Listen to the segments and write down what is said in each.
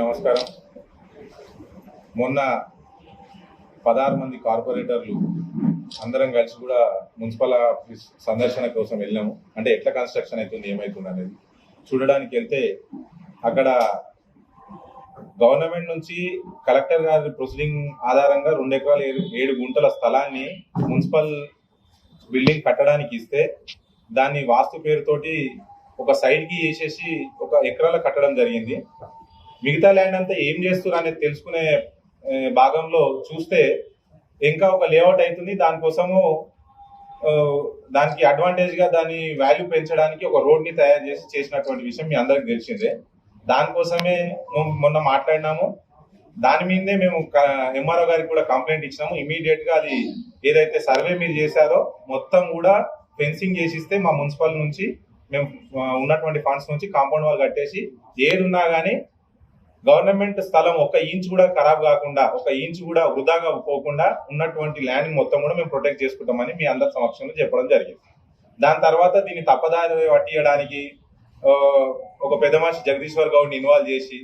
నమస్కారం. మొన్న 16 మంది కార్పొరేటర్లు అందరం కలిసి కూడా మున్సిపల్ ఆఫీస్ సందర్శన కోసం వెళ్ళాము. అంటే ఎట్లా కన్స్ట్రక్షన్ అవుతుంది, ఏమవుతుంది అనేది చూడడానికి వెళ్తే అక్కడ గవర్నమెంట్ నుంచి కలెక్టర్ గారి ప్రొసీడింగ్ ఆధారంగా 2 ఎకరాల 7 గుంటల స్థలాన్ని మున్సిపల్ బిల్డింగ్ కట్టడానికి ఇస్తే దాన్ని వాస్తు పేరుతోటి ఒక సైడ్కి వేసేసి 1 ఎకరాల కట్టడం జరిగింది. మిగతా ల్యాండ్ అంతా ఏం చేస్తున్నారు అనేది తెలుసుకునే భాగంలో చూస్తే ఇంకా ఒక లేఅవుట్ అవుతుంది. దానికోసము దానికి అడ్వాంటేజ్గా దాని వాల్యూ పెంచడానికి ఒక రోడ్ని తయారు చేసినటువంటి విషయం మీ అందరికి తెలిసిందే. దానికోసమే మొన్న మాట్లాడినాము. దాని మీదే మేము ఎంఆర్ఓ గారికి కూడా కంప్లైంట్ ఇచ్చినాము. ఇమీడియట్గా అది ఏదైతే సర్వే మీరు చేశారో మొత్తం కూడా ఫెన్సింగ్ చేసిస్తే మా మున్సిపల్ నుంచి మేము ఉన్నటువంటి ఫండ్స్ నుంచి కాంపౌండ్ వాల్ కట్టేసి ఏది ఉన్నా కానీ గవర్నమెంట్ స్థలం 1 ఇంచ్ కూడా ఖరాబ్ కాకుండా 1 ఇంచ్ కూడా వృధాగా పోకుండా ఉన్నటువంటి ల్యాండ్ మొత్తం కూడా మేము ప్రొటెక్ట్ చేసుకుంటామని మీ అందరి సమక్షంలో చెప్పడం జరిగింది. దాని తర్వాత దీన్ని తప్పదారి పట్టియడానికి ఒక పెద్ద మనిషి జగదీశ్వర్ గౌడ్ని ఇన్వాల్వ్ చేసి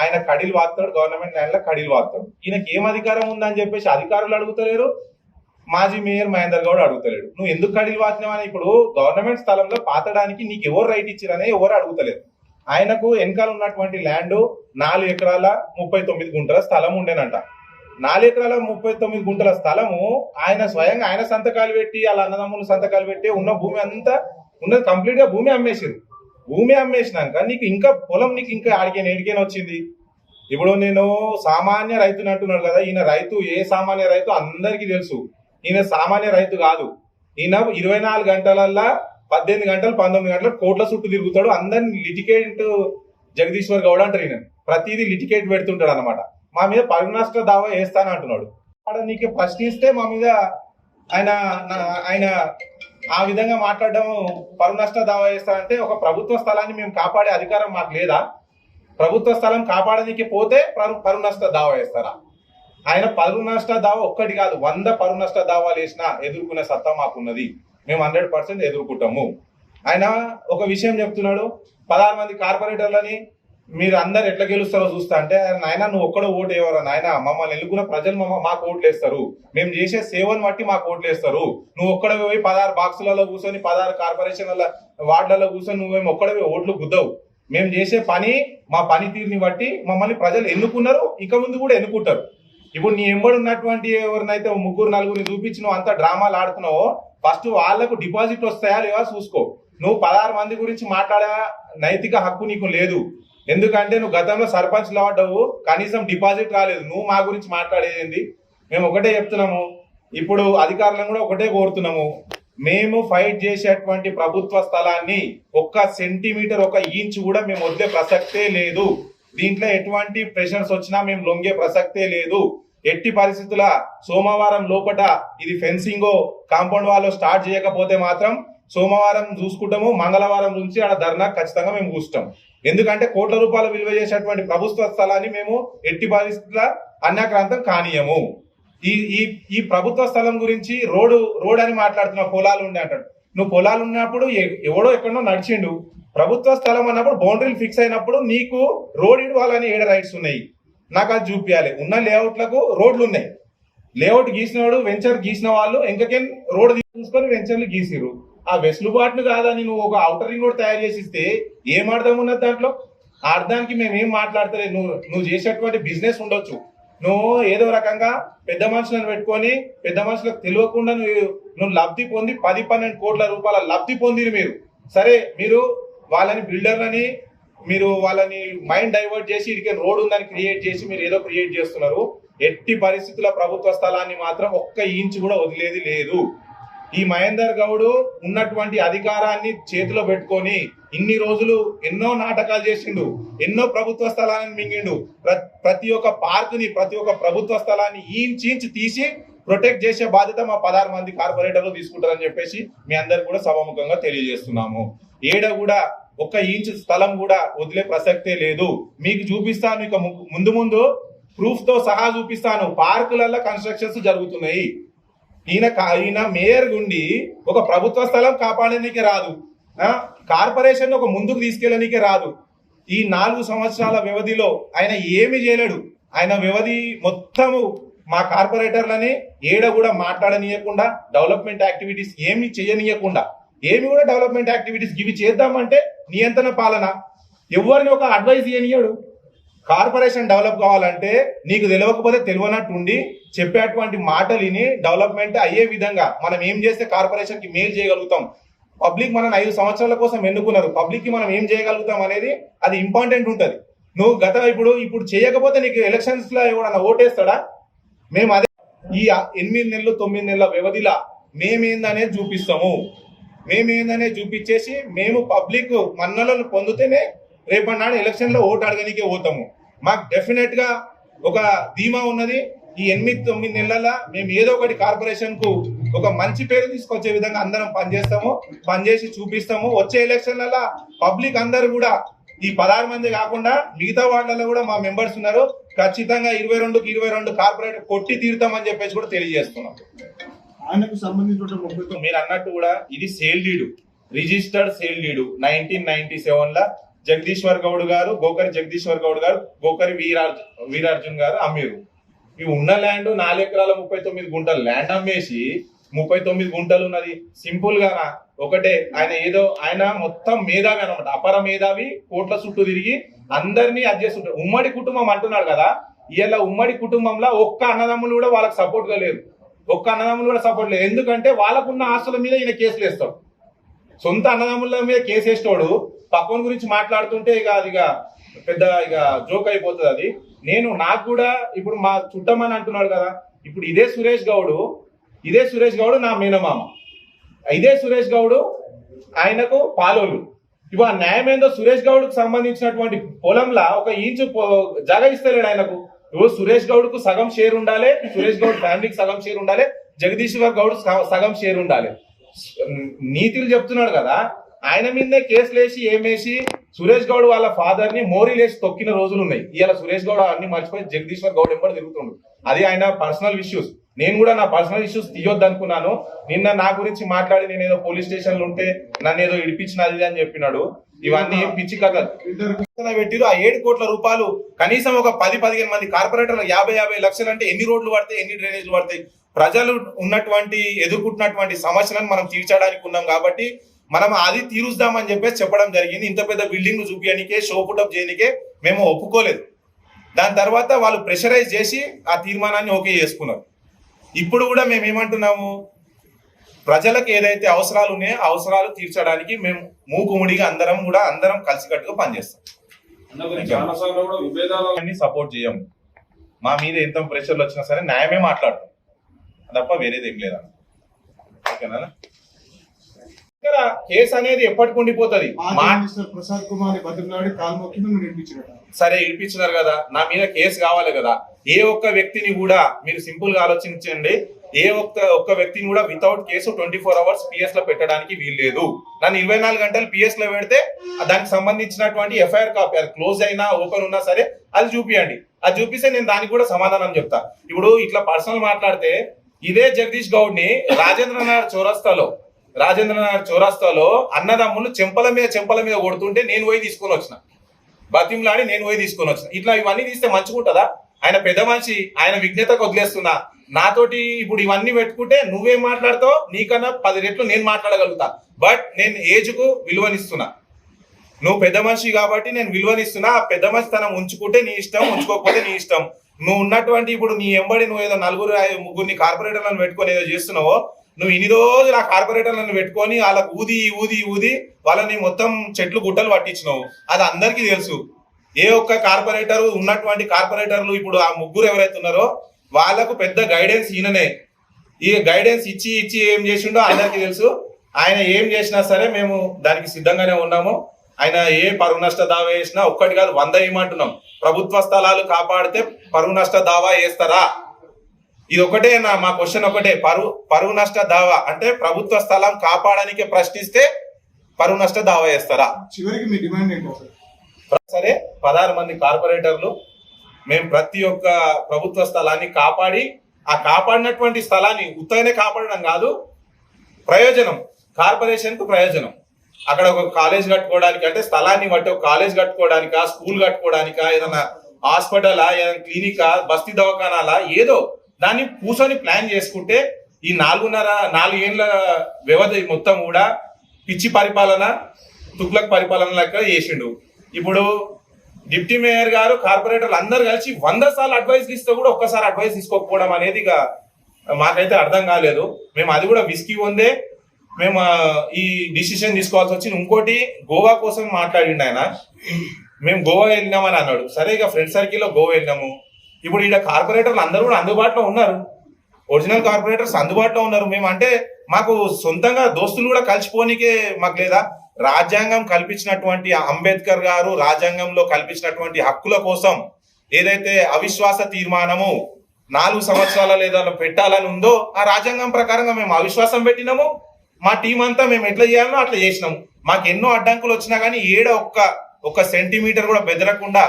ఆయన కడీలు వాగుతాడు, గవర్నమెంట్ ల్యాండ్ లో కడీలు వాగుతాడు. ఈయనకి ఏం అధికారం ఉందని చెప్పేసి అధికారులు అడుగుతలేరు, మాజీ మేయర్ మహేందర్ గౌడ్ అడుగుతలేడు. నువ్వు ఎందుకు కడీలు వాచినావని ఇప్పుడు గవర్నమెంట్ స్థలంలో పాతడానికి నీకు ఎవరు రైట్ ఇచ్చిరనే ఎవరు అడుగుతలేరు. ఆయనకు వెనకాల ఉన్నటువంటి ల్యాండ్ 4 ఎకరాల 39 గుంటల స్థలం ఉండేనంట. 4 ఎకరాల 39 గుంటల స్థలము ఆయన స్వయంగా ఆయన సంతకాలు పెట్టి వాళ్ళ అన్నదమ్ములు సంతకాలు పెట్టి ఉన్న భూమి అంతా ఉన్నది కంప్లీట్ గా భూమి అమ్మేసారు. భూమి అమ్మేసినాక నీకు ఇంకా పొలం నీకు ఇంకా ఏడికైనా వచ్చింది. ఇప్పుడు నేను సామాన్య రైతుని అంటున్నాడు కదా, ఈయన రైతు ఏ సామాన్య రైతు అందరికీ తెలుసు. ఈయన సామాన్య రైతు కాదు. ఈయన 24 గంటలల్లా 18 గంటలు 19 గంటలు కోట్ల చుట్టూ తిరుగుతాడు. అందరిని లిటికేట్ జగదీశ్వర్ గౌడ్ అంటారు. ఈయన ప్రతిదీ లిటికేట్ పెడుతుంటాడు అనమాట. మా మీద పరువు నష్ట దావా వేస్తాను అంటున్నాడు. అక్కడ నీకు ప్రశ్నిస్తే మా మీద ఆయన ఆ విధంగా మాట్లాడడం పరువు నష్ట దావా వేస్తానంటే ఒక ప్రభుత్వ స్థలాన్ని మేము కాపాడే అధికారం మాకు లేదా? ప్రభుత్వ స్థలం కాపాడడానికి పోతే పరువు నష్ట దావా వేస్తారా? ఆయన పరువు నష్ట దావా ఒక్కటి కాదు 100 పరువు నష్ట దావాలు వేసినా ఎదుర్కొనే సత్తా మాకున్నది. మేము 100% ఎదుర్కొంటాము. ఆయన ఒక విషయం చెప్తున్నాడు, 16 మంది కార్పొరేటర్లని మీరు అందరు ఎట్లా గెలుస్తారో చూస్తా అంటే, నాయన నువ్వు ఒక్కడో ఓటు వేయవరా నాయన, మమ్మల్ని ఎన్నుకున్న ప్రజలు మాకు ఓట్లు వేస్తారు, మేము చేసే సేవను బట్టి మాకు ఓట్లు వేస్తారు. నువ్వు ఒక్కడ పోయి 16 బాక్సులలో కూర్చొని 16 కార్పొరేషన్ల వార్డులలో కూర్చొని నువ్వేమో ఒక్కడవే ఓట్లు గుద్దవు. మేము చేసే పని మా పనితీరుని బట్టి మమ్మల్ని ప్రజలు ఎన్నుకున్నారు, ఇక ముందు కూడా ఎన్నుకుంటారు. ఇప్పుడు నీ ఎంబడి ఉన్నటువంటి ఎవరినైతే 3-4 చూపించి నువ్వు అంత డ్రామాలు ఆడుతున్నావో ఫస్ట్ వాళ్లకు డిపాజిట్ వస్తాయా లేవా చూసుకో. నువ్వు 16 మంది గురించి మాట్లాడే నైతిక హక్కు నీకు లేదు. ఎందుకంటే నువ్వు గతంలో సర్పంచ్ లాడ్డావు, కనీసం డిపాజిట్ రాలేదు. నువ్వు మా గురించి మాట్లాడేది. మేము ఒకటే చెప్తున్నాము, ఇప్పుడు అధికారులను కూడా ఒకటే కోరుతున్నాము, మేము ఫైట్ చేసేటువంటి ప్రభుత్వ స్థలాన్ని 1 సెంటీమీటర్ 1 ఇంచ్ కూడా మేము వదిలే ప్రసక్తే లేదు. దీంట్లో ఎటువంటి ప్రెషర్స్ వచ్చినా మేము లొంగే ప్రసక్తే లేదు. ఎట్టి పరిస్థితుల సోమవారం లోపట ఇది ఫెన్సింగో కాంపౌండ్ వాల్ స్టార్ట్ చేయకపోతే మాత్రం సోమవారం చూసుకుంటాము, మంగళవారం నుంచి ఆడ ధర్నా ఖచ్చితంగా మేము కూర్చుంటాం. ఎందుకంటే కోట్ల రూపాయలు విలువ చేసేటువంటి ప్రభుత్వ స్థలాన్ని మేము ఎట్టి పరిస్థితుల అన్యాక్రాంతం కానీయము. ఈ ప్రభుత్వ స్థలం గురించి రోడ్ అని మాట్లాడుతున్నావు, పొలాలు ఉండే అంటాడు. నువ్వు పొలాలు ఉన్నప్పుడు ఎవడో ఎక్కడో నడిచిండు. ప్రభుత్వ స్థలం అన్నప్పుడు బౌండరీలు ఫిక్స్ అయినప్పుడు నీకు రోడ్ ఇవ్వాలని 7 రైట్స్ ఉన్నాయి. నాకు అది చూపించాలి. ఉన్న లేఅవుట్లకు రోడ్లు ఉన్నాయి. లేఅవుట్ గీసినవాడు వెంచర్ గీసిన వాళ్ళు ఇంకకేం రోడ్ తీసుకొని వెంచర్లు గీసిరు. ఆ వెసులుబాటును కాదని నువ్వు ఒక ఔటర్ రింగ్ రోడ్ తయారు చేసి ఇస్తే ఏం అర్థం ఉన్నది దాంట్లో? ఆ అర్థానికి మేమేం మాట్లాడతలేదు. నువ్వు చేసేటువంటి బిజినెస్ ఉండొచ్చు, నువ్వు ఏదో రకంగా పెద్ద మనుషులను పెట్టుకొని పెద్ద మనుషులకు తెలియకుండా నువ్వు లబ్ధి పొంది 10-12 కోట్ల రూపాయల లబ్ధి పొందిరు మీరు. సరే, మీరు వాళ్ళని బిల్డర్లని మీరు వాళ్ళని మైండ్ డైవర్ట్ చేసి ఇడికే రోడ్ ఉందని క్రియేట్ చేసి మీరు ఏదో క్రియేట్ చేస్తున్నారు. ఎట్టి పరిస్థితుల ప్రభుత్వ స్థలాన్ని మాత్రం 1 ఇంచ్ కూడా వదిలేది లేదు. ఈ మహేందర్ గౌడ్ ఉన్నటువంటి అధికారాన్ని చేతిలో పెట్టుకొని ఇన్ని రోజులు ఎన్నో నాటకాలు చేసిండు, ఎన్నో ప్రభుత్వ స్థలాన్ని మింగిండు. ప్రతి ఒక్క పార్కుని ప్రతి ఒక్క ప్రభుత్వ స్థలాన్ని ఇంచ్ తీసి ప్రొటెక్ట్ చేసే బాధ్యత మా 16 మంది కార్పొరేటర్లు తీసుకుంటారని చెప్పేసి మీ అందరికి కూడా సభాముఖంగా తెలియజేస్తున్నాము. ఏడ కూడా 1 ఇంచ్ స్థలం కూడా వదిలే ప్రసక్తే లేదు. మీకు చూపిస్తాను, ఇక ముందు ప్రూఫ్ తో సహా చూపిస్తాను. పార్కులలో కన్స్ట్రక్షన్స్ జరుగుతున్నాయి. ఈయన మేయర్ గుండి ఒక ప్రభుత్వ స్థలం కాపాడడానికి రాదు, కార్పొరేషన్ ఒక ముందుకు తీసుకెళ్ళడానికి రాదు. ఈ 4 సంవత్సరాల వ్యవధిలో ఆయన ఏమి చేయలేడు. ఆయన వ్యవధి మొత్తము మా కార్పొరేటర్లని ఏడ కూడా మాట్లాడనీయకుండా, డెవలప్మెంట్ యాక్టివిటీస్ ఏమి చేయనీయకుండా, ఏమి కూడా డెవలప్మెంట్ యాక్టివిటీస్ ఇవి చేద్దామంటే నియంత్రణ పాలన, ఎవరిని ఒక అడ్వైజ్ చేయనీయడు. కార్పొరేషన్ డెవలప్ కావాలంటే నీకు తెలియకపోతే తెలియనట్టు ఉండి చెప్పేటువంటి మాటలు విని డెవలప్మెంట్ అయ్యే విధంగా మనం ఏం చేస్తే కార్పొరేషన్ కి మేలు చేయగలుగుతాం, పబ్లిక్ మనం 5 సంవత్సరాల కోసం ఎన్నుకున్నారు, పబ్లిక్ కి మనం ఏం చేయగలుగుతాం అనేది అది ఇంపార్టెంట్ ఉంటుంది. నువ్వు ఇప్పుడు చేయకపోతే నీకు ఎలక్షన్స్ లో ఎవడన్నా ఓటేస్తాడా? మేము అదే ఈ 8 నెలలు 9 నెలల వ్యవధిలో మేమేందనేది చూపిస్తాము. మేమేందనేది చూపించేసి మేము పబ్లిక్ మన్నలను పొందితేనే రేపటి నాడు ఎలక్షన్ లో ఓటు అడగనికే పోతాము. మాకు డెఫినెట్ గా ఒక ధీమా ఉన్నది. ఈ 8-9 నెలల మేము ఏదో ఒకటి కార్పొరేషన్ కు ఒక మంచి పేరు తీసుకొచ్చే విధంగా అందరం పనిచేస్తాము, పనిచేసి చూపిస్తాము. వచ్చే ఎలక్షన్లలో పబ్లిక్ అందరు కూడా ఈ 16 మంది కాకుండా మిగతా వాళ్ళలో కూడా మా మెంబర్స్ ఉన్నారు. ఖచ్చితంగా 22కి 22 కార్పొరేట్ కొట్టి తీరుతామని చెప్పేసి కూడా తెలియజేస్తున్నాం. ఆయనకు సంబంధించిన మీరు అన్నట్టు కూడా ఇది sale deed, registered sale deed 1997 లా జగదీశ్వర్ గౌడ్ గారు, గోకరి జగదీశ్వర్ గౌడ్ గారు, గోకరి వీరార్జున్ గారు అమ్మేరు. ఈ ఉన్న ల్యాండ్ 4 ఎకరాల 39 గుంటలు ల్యాండ్ అమ్మేసి 39 గుంటలు ఉన్నది. సింపుల్ గా ఒకటే, ఆయన మొత్తం మేధావి అనమాట, అపర మేధావి, కోట్ల చుట్టూ తిరిగి అందరినీ అది చేస్తుంటారు. ఉమ్మడి కుటుంబం అంటున్నాడు కదా, ఇలా ఉమ్మడి కుటుంబంలో ఒక్క అన్నదమ్ములు కూడా వాళ్ళకి సపోర్ట్ గా లేరు, ఒక్క అన్నదమ్ములు కూడా సపోర్ట్ లేదు. ఎందుకంటే వాళ్ళకున్న ఆస్తుల మీద ఈయన కేసులు వేస్తాడు. సొంత అన్నదమ్ముల మీద కేసు వేస్తాడు, పక్కన గురించి మాట్లాడుతుంటే ఇక పెద్ద జోక్ అయిపోతుంది అది. నాకు కూడా ఇప్పుడు మా చుట్టమని అంటున్నాడు కదా, ఇప్పుడు ఇదే సురేష్ గౌడ్ నా మేనమామ, ఇదే సురేష్ గౌడ్ ఆయనకు పాలోళ్ళు. ఇప్పుడు ఆ న్యాయం ఏందో, సురేష్ గౌడ్ కు సంబంధించినటువంటి పొలంలా 1 ఇంచు జాగా ఇస్తలేడు ఆయనకు. ఇప్పుడు సురేష్ గౌడ్ కు సగం షేర్ ఉండాలి, సురేష్ గౌడ్ ఫ్యామిలీకి సగం షేర్ ఉండాలి, జగదీశ్వర్ గౌడ్ సగం షేర్ ఉండాలి. నీతులు చెప్తున్నాడు కదా, ఆయన మీదే కేసులు వేసి ఏమేసి సురేష్ గౌడ్ వాళ్ళ ఫాదర్ ని మోరీలేసి తొక్కిన రోజులు ఉన్నాయి. ఇవాళ సురేష్ గౌడ్ అన్ని మర్చిపోయి జగదీశ్వర్ గౌడ్ ఎంబడి తిరుగుతుండు. అది ఆయన పర్సనల్ ఇష్యూస్. నేను కూడా నా పర్సనల్ ఇష్యూస్ తీయొద్దు అనుకున్నాను. నిన్న నా గురించి మాట్లాడి నేను ఏదో పోలీస్ స్టేషన్ లో ఉంటే నన్ను ఏదో ఇడిపించినది అని చెప్పినాడు. ఇవన్నీ ఏం పిచ్చి కథలు పెట్టిరు. ఆ 7 కోట్ల రూపాయలు కనీసం ఒక 10-15 మంది కార్పొరేటర్లు 50 లక్షలు అంటే ఎన్ని రోడ్లు పడతాయి, ఎన్ని డ్రైనేజ్లు పడతాయి? ప్రజలు ఎదుర్కొంటున్నటువంటి సమస్యలను మనం తీర్చడానికి ఉన్నాం కాబట్టి మనం అది తీరుస్తామని చెప్పేసి చెప్పడం జరిగింది. ఇంత పెద్ద బిల్డింగ్ చూపించడానికే, షో పుటప్ చేయడానికే మేము ఒప్పుకోలేదు. దాని తర్వాత వాళ్ళు ప్రెషరైజ్ చేసి ఆ తీర్మానాన్ని ఓకే చేసుకున్నారు. ఇప్పుడు కూడా మేము ఏమంటున్నాము, ప్రజలకు ఏదైతే అవసరాలు ఉన్నాయో అవసరాలు తీర్చడానికి మేము మూకుముడిగా అందరం కలిసికట్టుగా పనిచేస్తాం. సపోర్ట్ చేయము. మా మీద ఎంత ప్రెషర్లు వచ్చినా సరే న్యాయమే మాట్లాడతాం తప్ప వేరేది ఏం లేదా. ఓకేనా? ఇక్కడ కేసు అనేది ఎప్పటికి ఉండిపోతుంది. ప్రసాద్ కుమార్ సరే ఇడిపించినారు కదా, నా మీద కేసు కావాలి కదా. ఏ ఒక్క వ్యక్తిని కూడా మీరు సింపుల్ గా ఆలోచించండి, ఏ ఒక్క వ్యక్తిని కూడా వితౌట్ కేసు 24 అవర్స్ పిఎస్ లో పెట్టడానికి వీల్లేదు. నన్ను 24 గంటలు పిఎస్ లో పెడితే దానికి సంబంధించినటువంటి ఎఫ్ఐఆర్ కాపీ, అది క్లోజ్ అయినా ఓపెన్ ఉన్నా సరే అది చూపియండి. అది చూపిస్తే నేను దానికి కూడా సమాధానం చెప్తా. ఇప్పుడు ఇట్లా పర్సనల్ మాట్లాడితే ఇదే జగదీష్ గౌడ్ ని రాజేంద్రనగర్ చౌరస్తాలో అన్నదమ్ములు చెంపల మీద కొడుతుంటే నేను పోయి తీసుకొని వచ్చిన, బతింలాడి నేను పోయి తీసుకొని వచ్చిన. ఇట్లా ఇవన్నీ తీస్తే మంచిగుంటదా? ఆయన పెద్ద మనిషి, ఆయన విజ్ఞతకు వదిలేస్తున్నా. నాతోటి ఇప్పుడు ఇవన్నీ పెట్టుకుంటే నువ్వేం మాట్లాడతావు, నీకన్నా 10 రెట్లు నేను మాట్లాడగలుగుతా. బట్ నేను ఏజ్ కు విలువనిస్తున్నా. నువ్వు పెద్ద మనిషి కాబట్టి నేను విలువనిస్తున్నా. ఆ పెద్ద మనిషి తనం ఉంచుకుంటే నీ ఇష్టం, ఉంచుకోకపోతే నీ ఇష్టం. నువ్వు ఉన్నటువంటి ఇప్పుడు నీ ఎంబడి నువ్వు ఏదో 4-5-3 కార్పొరేటర్లను పెట్టుకొని ఏదో చేస్తున్నావో, నువ్వు ఇన్ని రోజులు ఆ కార్పొరేటర్లను పెట్టుకొని వాళ్ళకు ఊది వాళ్ళని మొత్తం చెట్లు గుట్టలు పట్టించినావు. అది అందరికీ తెలుసు. ఏ ఒక్క కార్పొరేటర్ ఉన్నటువంటి కార్పొరేటర్లు ఇప్పుడు ఆ 3 ఎవరైతే ఉన్నారో వాళ్ళకు పెద్ద గైడెన్స్ ఈయననే. ఈ గైడెన్స్ ఇచ్చి ఏం చేసిండో అందరికీ తెలుసు. ఆయన ఏం చేసినా సరే మేము దానికి సిద్ధంగానే ఉన్నాము. ఆయన ఏ పరువు నష్ట దావా వేసినా ఒక్కటి కాదు 100 ఏమంటున్నాం. ప్రభుత్వ స్థలాలు కాపాడితే పరువు నష్ట దావా వేస్తారా? ఇది ఒకటే మా క్వశ్చన్ ఒకటే. పరువు నష్ట దావా అంటే ప్రభుత్వ స్థలం కాపాడడానికి ప్రశ్నిస్తే పరువు నష్ట దావా వేస్తారా? చివరికి మీ డిమాండ్ ఏంటో సరే 16 మంది కార్పొరేటర్లు మేము ప్రతి ఒక్క ప్రభుత్వ స్థలాన్ని కాపాడి, ఆ కాపాడినటువంటి స్థలాన్ని ఉత్తగానే కాపాడడం కాదు, ప్రయోజనం కార్పొరేషన్ కు ప్రయోజనం. అక్కడ ఒక కాలేజ్ కట్టుకోవడానికి, అంటే స్థలాన్ని బట్టి ఒక కాలేజ్ కట్టుకోవడానికా, స్కూల్ కట్టుకోవడానికా, ఏదైనా హాస్పిటలా, ఏదైనా క్లినికా, బస్తీ దవాఖానాలా, ఏదో దాన్ని కూర్చొని ప్లాన్ చేసుకుంటే ఈ 4 ఏళ్ల వ్యవధి మొత్తం కూడా పిచ్చి పరిపాలన, తుగ్లక్ పరిపాలన లెక్క చేసిండు. ఇప్పుడు డిప్యూటీ మేయర్ గారు, కార్పొరేటర్లు అందరు కలిసి 100 సార్లు అడ్వైస్ ఇస్తే కూడా ఒక్కసారి అడ్వైస్ తీసుకోకపోవడం అనేది ఇక మాకైతే అర్థం కాలేదు. మేము అది కూడా విసికి ఉందే మేము ఈ డిసిషన్ తీసుకోవాల్సి వచ్చింది. ఇంకోటి, గోవా కోసం మాట్లాడిండు ఆయన. మేము గోవా వెళ్ళినామని అన్నాడు. సరే, ఇక ఫ్రెండ్ సర్కిల్లో గోవా వెళ్ళినాము. ఇప్పుడు ఇక్కడ కార్పొరేటర్లు అందరూ కూడా అందుబాటులో ఉన్నారు, ఒరిజినల్ కార్పొరేటర్స్ అందుబాటులో ఉన్నారు. మేము అంటే మాకు సొంతంగా దోస్తులు కూడా కలిసిపోనికే మాకు లేదా? రాజ్యాంగం కల్పించినటువంటి అంబేద్కర్ గారు రాజ్యాంగంలో కల్పించినటువంటి హక్కుల కోసం ఏదైతే అవిశ్వాస తీర్మానము 4 సంవత్సరాల లేదా పెట్టాలని ఉందో ఆ రాజ్యాంగం ప్రకారంగా మేము అవిశ్వాసం పెట్టినాము. మా టీం అంతా మేము ఎట్లా చేయాలనో అట్లా చేసినాము. మాకు ఎన్నో అడ్డంకులు వచ్చినా కానీ ఒక్క సెంటీమీటర్ కూడా బెదరకుండా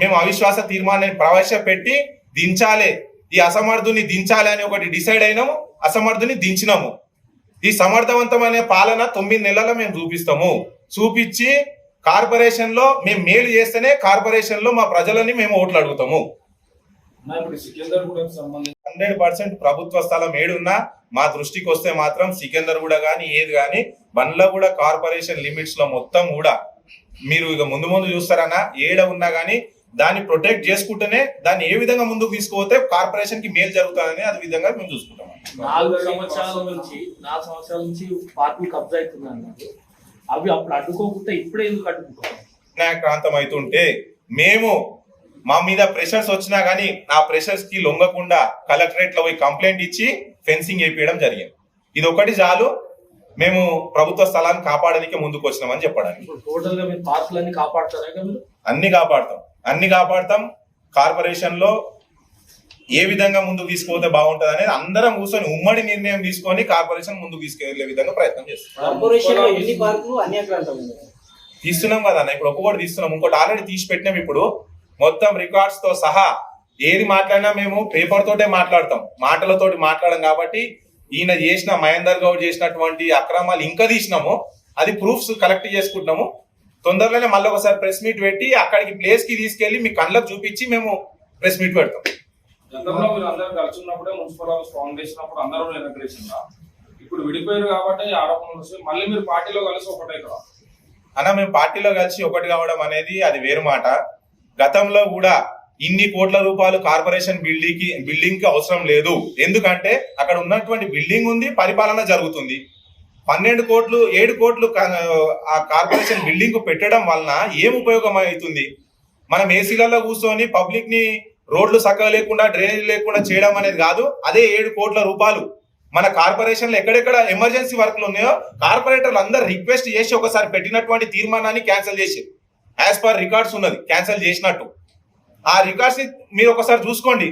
మేము అవిశ్వాస తీర్మానాన్ని ప్రవేశపెట్టి దించాలి, ఈ అసమర్థుని దించాలి అని ఒకటి డిసైడ్ అయినాము. అసమర్థుని దించినాము. ఈ సమర్థవంతమైన పాలన 9 నెలల్లో మేము చూపించి కార్పొరేషన్ లో మేము మేలు చేస్తేనే కార్పొరేషన్ లో మా ప్రజలని మేము ఓట్లు అడుగుతాము. 100% ప్రభుత్వ స్థలం ఏడున్నా మా దృష్టికి వస్తే మాత్రం సికిందర్గూడ కానీ ఏది కానీ బండ్లగూడ కార్పొరేషన్ లిమిట్స్ లో మొత్తం కూడా మీరు ఇక ముందు చూస్తారన్నా, ఏడ ఉన్నా కానీ దాన్ని ప్రొటెక్ట్ చేసుకుంటేనే దాన్ని ఏ విధంగా ముందుకు తీసుకుపోతే కార్పొరేషన్ కి మేలు జరుగుతుందని అది విధంగా మేము చూసుకుంటాం. 4 సంవత్సరాల నుంచి పార్కులు కబ్జా అవుతున్నాయి. అవి అప్పుడు అడ్డుకోకుండా ఇప్పుడే ఎందుకు అడ్డుకుంటాం? ప్రాంతం అవుతుంటే మేము మా మీద ప్రెషర్స్ వచ్చినా గానీ ఆ ప్రెషర్స్ కి లొంగకుండా కలెక్టరేట్ లో పోయి కంప్లైంట్ ఇచ్చి ఫెన్సింగ్ వేయడం జరిగింది. ఇది ఒకటి చాలు మేము ప్రభుత్వ స్థలాన్ని కాపాడడానికి ముందుకు వచ్చినామని చెప్పడానికి. టోటల్ గా మీరు పార్కులన్నీ కాపాడుతారా? అన్ని కాపాడతాం. కార్పొరేషన్ లో ఏ విధంగా ముందుకు తీసుకుపోతే బాగుంటది అనేది అందరం కూర్చొని ఉమ్మడి నిర్ణయం తీసుకొని కార్పొరేషన్ ముందుకు తీసుకెళ్లే విధంగా ప్రయత్నం చేస్తాం. తీస్తున్నాం కదా అన్న, ఇప్పుడు ఒక్కొక్కటి తీస్తున్నాం, ఇంకోటి ఆల్రెడీ తీసి పెట్టినాం. ఇప్పుడు మొత్తం రికార్డ్స్ తో సహా ఏది మాట్లాడినా మేము పేపర్ తోటే మాట్లాడతాం, మాటలతోటి మాట్లాడడం. కాబట్టి ఈయన చేసిన మహేందర్ గౌడ్ చేసినటువంటి అక్రమాలు ఇంకా తీసినాము, అది ప్రూఫ్స్ కలెక్ట్ చేసుకుంటున్నాము. తొందరలోనే మళ్ళీ ఒకసారి ప్రెస్ మీట్ పెట్టి అక్కడికి ప్లేస్ కి తీసుకెళ్లి మీ కళ్ళకు చూపించి మేము ప్రెస్ మీట్ పెడతాం. గతంలో మీరు అందరూ కలిసి ఉన్నప్పుడే మున్సిపల్ హౌస్ ఫౌండేషన్ అప్పుడు అందరూ ఇనాగ్రేషన్, ఇప్పుడు విడిపోయారు కాబట్టి ఆరోపణలు వస్తాయి. మళ్ళీ మీరు పార్టీలో కలిసి ఒకటే కదా అన్న, మేము పార్టీలో కలిసి ఒకటి కావడం అనేది అది వేరు మాట. గతంలో కూడా ఇన్ని కోట్ల రూపాయలు కార్పొరేషన్ బిల్డింగ్ కి అవసరం లేదు. ఎందుకంటే అక్కడ ఉన్నటువంటి బిల్డింగ్ ఉంది, పరిపాలన జరుగుతుంది. 12 కోట్లు 7 కోట్లు ఆ కార్పొరేషన్ బిల్డింగ్ కు పెట్టడం వలన ఏం ఉపయోగం అవుతుంది? మనం ఏసీలలో కూర్చొని పబ్లిక్ ని రోడ్లు చక్కగా లేకుండా డ్రైనేజ్ లేకుండా చేయడం అనేది కాదు. అదే 7 కోట్ల రూపాయలు మన కార్పొరేషన్ లో ఎక్కడెక్కడ ఎమర్జెన్సీ వర్క్లు ఉన్నాయో కార్పొరేటర్లు అందరు రిక్వెస్ట్ చేసి ఒకసారి పెట్టినటువంటి తీర్మానాన్ని క్యాన్సిల్ చేసి యాజ్ పర్ రికార్డ్స్ ఉన్నది క్యాన్సిల్ చేసినట్టు. ఆ రికార్డ్స్ ని మీరు ఒకసారి చూసుకోండి.